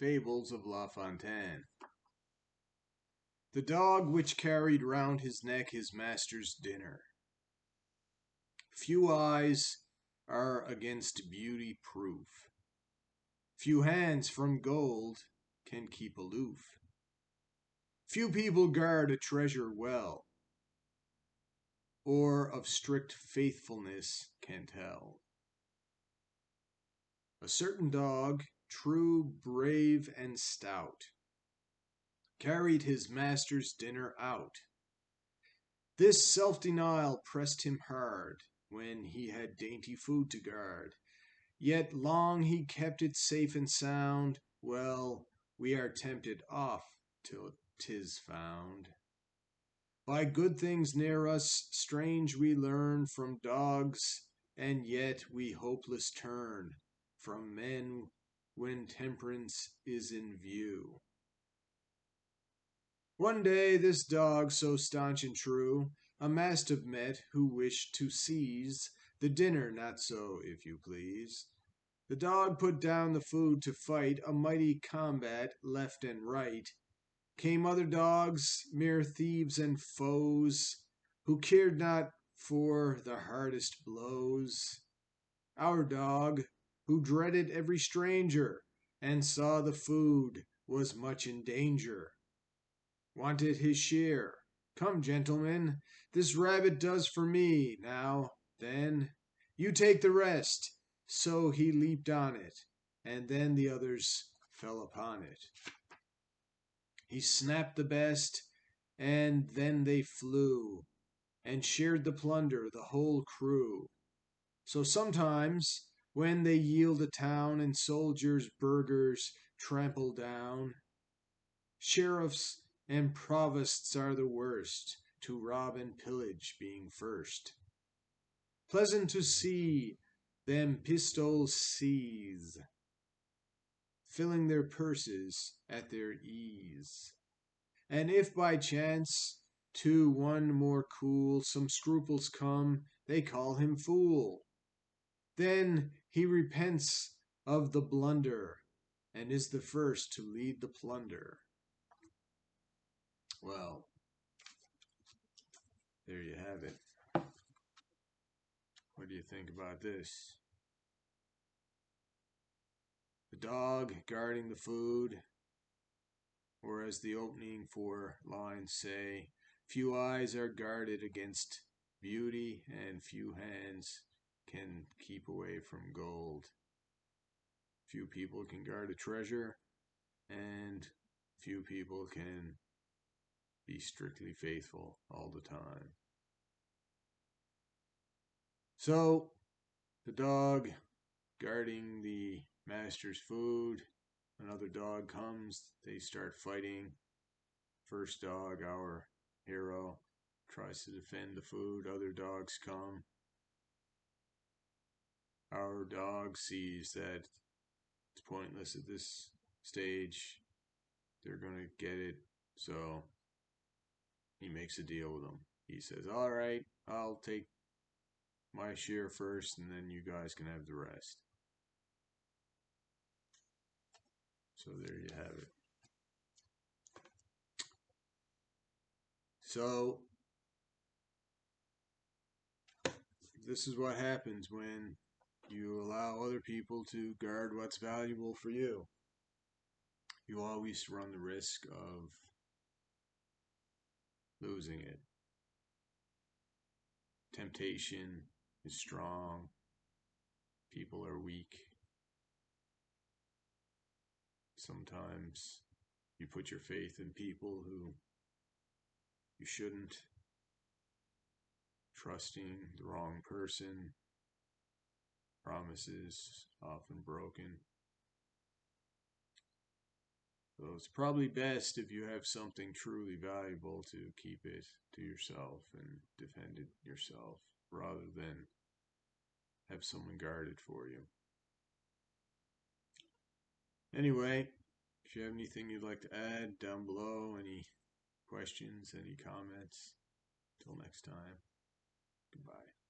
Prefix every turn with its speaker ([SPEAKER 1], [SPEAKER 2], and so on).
[SPEAKER 1] Fables of La Fontaine. The dog which carried round his neck his master's dinner. Few eyes are against beauty proof. Few hands from gold can keep aloof. Few people guard a treasure well, or of strict faithfulness can tell. A certain dog, true, brave, and stout, carried his master's dinner out. This self-denial pressed him hard, when he had dainty food to guard. Yet long he kept it safe and sound. Well, we are tempted oft till 'tis found. By good things near us strange we learn from dogs, and yet we hopeless turn from men when temperance is in view. One day this dog, so staunch and true, a mastiff met who wished to seize the dinner, not so, if you please. The dog put down the food to fight a mighty combat left and right. Came other dogs, mere thieves and foes, who cared not for the hardest blows. Our dog, who dreaded every stranger, and saw the food was much in danger, wanted his share. Come, gentlemen, this rabbit does for me. Now, then, you take the rest. So he leaped on it, and then the others fell upon it. He snapped the best, and then they flew, and shared the plunder, the whole crew. So sometimes, when they yield a town, and soldiers, burghers trample down, sheriffs and provosts are the worst, to rob and pillage being first. Pleasant to see them pistols seize, filling their purses at their ease. And if by chance to one more cool some scruples come, they call him fool. Then he repents of the blunder, and is the first to lead the plunder. Well, there you have it. What do you think about this? The dog guarding the food, or as the opening 4 lines say, few eyes are guarded against beauty, and few hands can keep away from gold. Few people can guard a treasure, and few people can be strictly faithful all the time. So, the dog guarding the master's food, another dog comes, they start fighting. First dog, our hero, tries to defend the food, other dogs come. Our dog sees that it's pointless at this stage, they're going to get it, so he makes a deal with them. He says, alright, I'll take my share first, and then you guys can have the rest. So there you have it. So this is what happens when you allow other people to guard what's valuable for you. You always run the risk of losing it. Temptation is strong. People are weak. Sometimes you put your faith in people who you shouldn't. Trusting the wrong person. Promises often broken. So it's probably best if you have something truly valuable to keep it to yourself and defend it yourself, rather than have someone guard it for you. Anyway, if you have anything you'd like to add down below, any questions, any comments, till next time, goodbye.